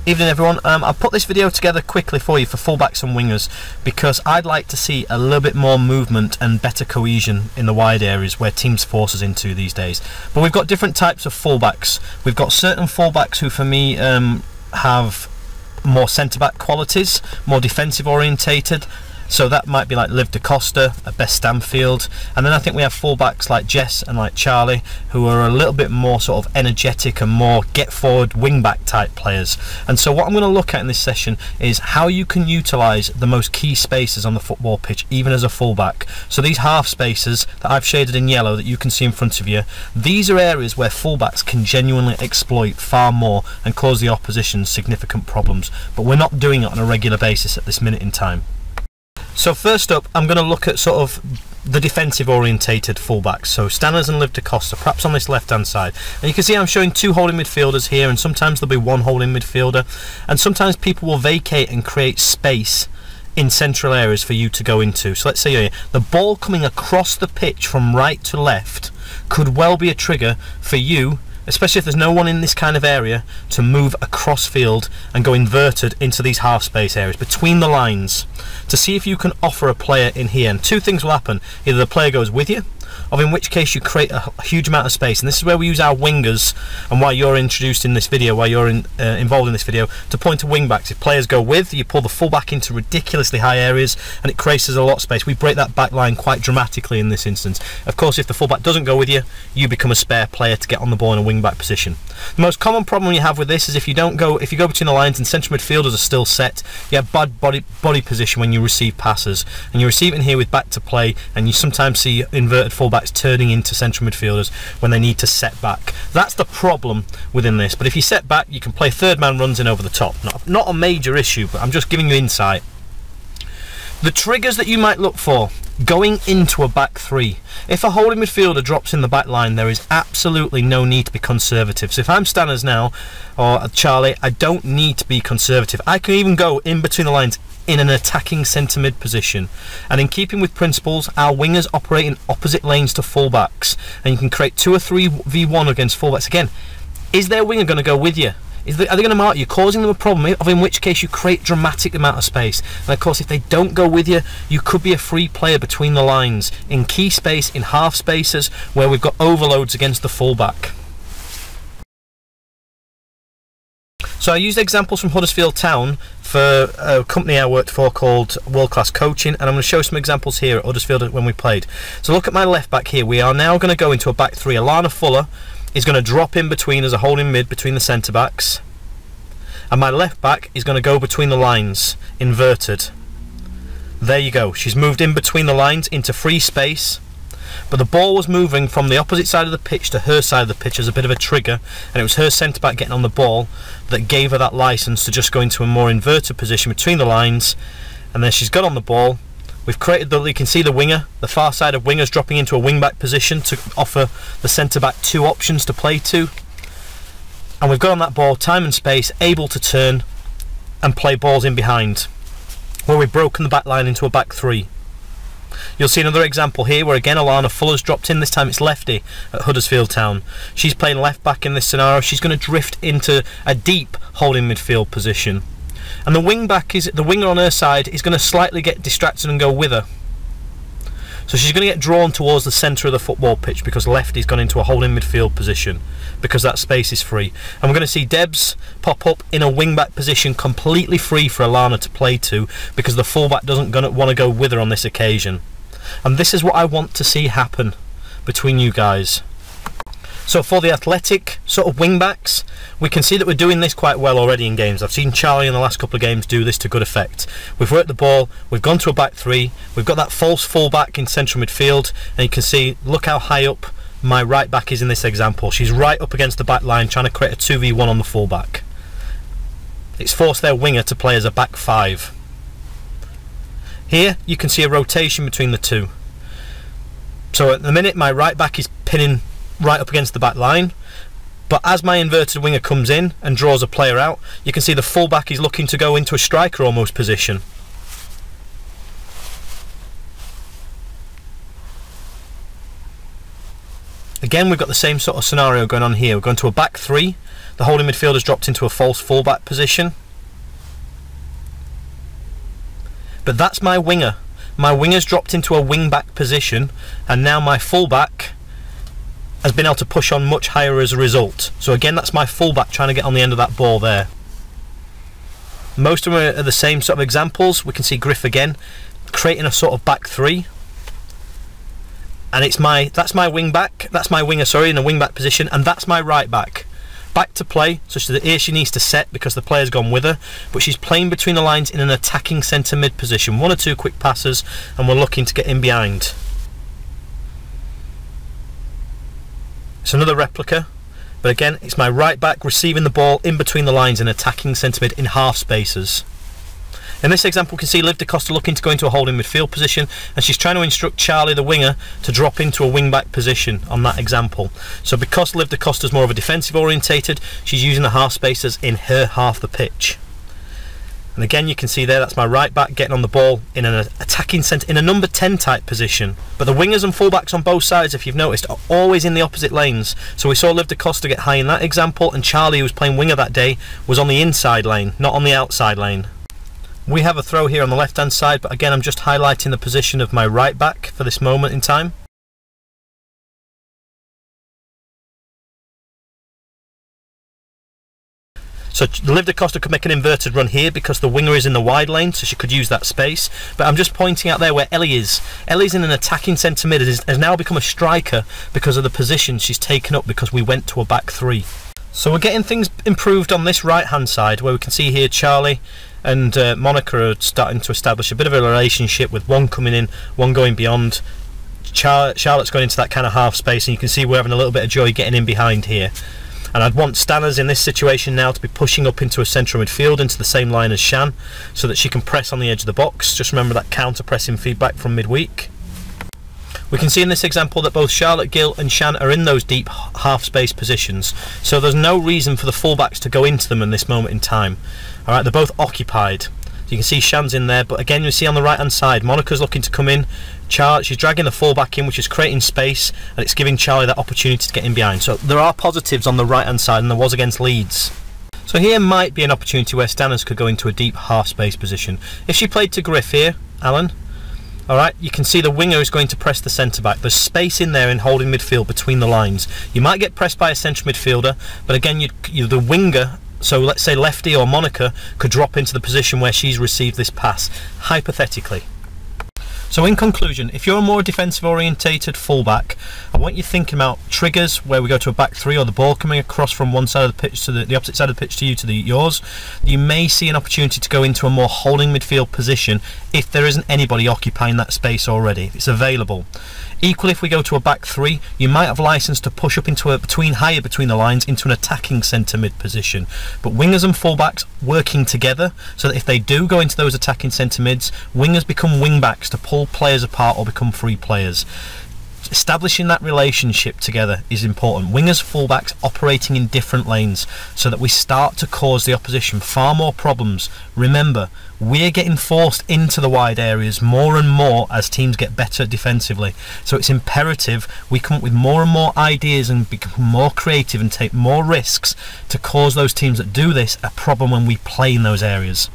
Evening everyone. I'll put this video together quickly for you for fullbacks and wingers because I'd like to see a little bit more movement and better cohesion in the wide areas where teams force us into these days. But we've got different types of fullbacks. We've got certain fullbacks who for me have more centre-back qualities, more defensive orientated. So that might be like Liv Da Costa, Best Stamfield, and then I think we have fullbacks like Jess and like Charlie who are a little bit more sort of energetic and more get forward wing-back type players. And so what I'm going to look at in this session is how you can utilise the most key spaces on the football pitch even as a fullback. So these half spaces that I've shaded in yellow that you can see in front of you, these are areas where fullbacks can genuinely exploit far more and cause the opposition significant problems, but we're not doing it on a regular basis at this minute in time. So first up, I'm going to look at sort of the defensive orientated fullbacks, so Stanners and Liv Da Costa, perhaps on this left hand side. And you can see I'm showing two holding midfielders here, and sometimes there'll be one holding midfielder, and sometimes people will vacate and create space in central areas for you to go into. So let's say here, the ball coming across the pitch from right to left could well be a trigger for you, especially if there's no one in this kind of area, to move across field and go inverted into these half space areas between the lines to see if you can offer a player in here. And two things will happen: either the player goes with you, or in which case you create a huge amount of space. And this is where we use our wingers, and why you're introduced in this video, why you're involved in this video, to point to wing backs. If players go with, you pull the fullback into ridiculously high areas and it creates a lot of space. We break that back line quite dramatically in this instance. Of course, if the fullback doesn't go with you, you become a spare player to get on the ball in a wing back position. The most common problem you have with this is if you go between the lines and central midfielders are still set, you have bad body position when you receive passes, and you receive in here with back to play, and you sometimes see inverted fullbacks turning into central midfielders when they need to set back. That's the problem within this. But if you set back, you can play third man runs in over the top. Not a major issue, but I'm just giving you insight. The triggers that you might look for going into a back three: if a holding midfielder drops in the back line, there is absolutely no need to be conservative. So if I'm Stanners now, or Charlie, I don't need to be conservative. I can even go in between the lines in an attacking centre mid position, and in keeping with principles, our wingers operate in opposite lanes to fullbacks, and you can create 2 or 3v1 against fullbacks. Again, is their winger going to go with you? Are they going to mark you, causing them a problem, in which case you create dramatic amount of space? And of course, if they don't go with you, you could be a free player between the lines, in key space, in half spaces, where we've got overloads against the fullback. So I used examples from Huddersfield Town for a company I worked for called World Class Coaching, and I'm going to show some examples here at Huddersfield when we played. So look at my left back here. We are now going to go into a back three. Alana Fuller is going to drop in between as a holding mid between the centre backs, and my left back is going to go between the lines, inverted. There you go. She's moved in between the lines into free space, but the ball was moving from the opposite side of the pitch to her side of the pitch as a bit of a trigger, and it was her centre back getting on the ball that gave her that licence to just go into a more inverted position between the lines. And then she's got on the ball. We've created you can see the winger, the far side of wingers dropping into a wing back position to offer the centre back 2 options to play to, and we've got on that ball time and space, able to turn and play balls in behind, where we've broken the back line into a back three. You'll see another example here where again Alana Fuller's dropped in. This time it's lefty at Huddersfield Town. She's playing left back in this scenario. She's going to drift into a deep holding midfield position, and the winger on her side is going to slightly get distracted and go with her. So she's going to get drawn towards the centre of the football pitch because lefty's gone into a holding midfield position because that space is free. And we're going to see Debs pop up in a wing back position completely free for Alana to play to because the fullback doesn't want to go with her on this occasion. And this is what I want to see happen between you guys. So for the athletic sort of wing backs, we can see that we're doing this quite well already in games. I've seen Charlie in the last couple of games do this to good effect. We've worked the ball, we've gone to a back three, we've got that false fullback in central midfield, and you can see, look how high up my right back is in this example. She's right up against the back line trying to create a 2v1 on the fullback. It's forced their winger to play as a back five. Here you can see a rotation between the two. So at the minute my right back is pinning right up against the back line, but as my inverted winger comes in and draws a player out, you can see the fullback is looking to go into a striker almost position. Again, we've got the same sort of scenario going on here. We're going to a back three. the holding midfielder's dropped into a false fullback position. But that's my winger. My winger's dropped into a wing-back position, and now my fullback has been able to push on much higher as a result. So again, that's my fullback trying to get on the end of that ball there. Most of them are the same sort of examples. We can see Griff again creating a sort of back three, and that's my wing back, that's my winger, sorry, in a wing back position, and that's my right back. Back to play, such that here she needs to set because the player's gone with her, but she's playing between the lines in an attacking centre mid position. 1 or 2 quick passes and we're looking to get in behind. It's another replica, but again it's my right back receiving the ball in between the lines in attacking centre mid in half spaces. In this example we can see Liv Da Costa looking to go into a holding midfield position, and she's trying to instruct Charlie the winger to drop into a wing back position on that example. So because Liv Da Costa is more of a defensive orientated, she's using the half spaces in her half the pitch. And again you can see there, that's my right back getting on the ball in an attacking centre, in a number 10 type position. But the wingers and fullbacks on both sides, if you've noticed, are always in the opposite lanes. So we saw Liv Da Costa get high in that example, and Charlie, who was playing winger that day, was on the inside lane, not on the outside lane. We have a throw here on the left hand side, but again I'm just highlighting the position of my right back for this moment in time. So Liv Da Costa could make an inverted run here because the winger is in the wide lane, so she could use that space. But I'm just pointing out there where Ellie is. Ellie's in an attacking centre mid, has now become a striker because of the position she's taken up because we went to a back three. So we're getting things improved on this right hand side, where we can see here Charlie and Monica are starting to establish a bit of a relationship, with one coming in, one going beyond. Charlotte's going into that kind of half space, and you can see we're having a little bit of joy getting in behind here. And I'd want Stanners in this situation now to be pushing up into a central midfield, into the same line as Shan, so that she can press on the edge of the box. Just remember that counter pressing feedback from midweek. We can see in this example that both Charlotte Gill and Shan are in those deep half space positions, so there's no reason for the fullbacks to go into them in this moment in time. Alright, they're both occupied. So you can see Shan's in there, but again you see on the right hand side Monica's looking to come in. She's dragging the fullback in, which is creating space, and it's giving Charlie that opportunity to get in behind. So there are positives on the right hand side, and there was against Leeds. So here might be an opportunity where Stanners could go into a deep half space position. If she played to Griff here, Alan, alright, you can see the winger is going to press the centre back. There's space in there in holding midfield between the lines. You might get pressed by a central midfielder, but again the winger, so let's say Lefty or Monica, could drop into the position where she's received this pass, hypothetically. So in conclusion, if you're a more defensive orientated fullback, I want you thinking about triggers where we go to a back three, or the ball coming across from one side of the pitch to the opposite side of the pitch to you, to yours. You may see an opportunity to go into a more holding midfield position if there isn't anybody occupying that space already. It's available. Equally, if we go to a back three, you might have license to push up into a higher between the lines into an attacking centre mid position. But wingers and fullbacks working together, so that if they do go into those attacking centre mids, wingers become wing backs to pull players apart or become free players. Establishing that relationship together is important. Wingers, fullbacks operating in different lanes, so that we start to cause the opposition far more problems. Remember, we're getting forced into the wide areas more and more as teams get better defensively. So it's imperative we come up with more and more ideas and become more creative and take more risks to cause those teams that do this a problem when we play in those areas.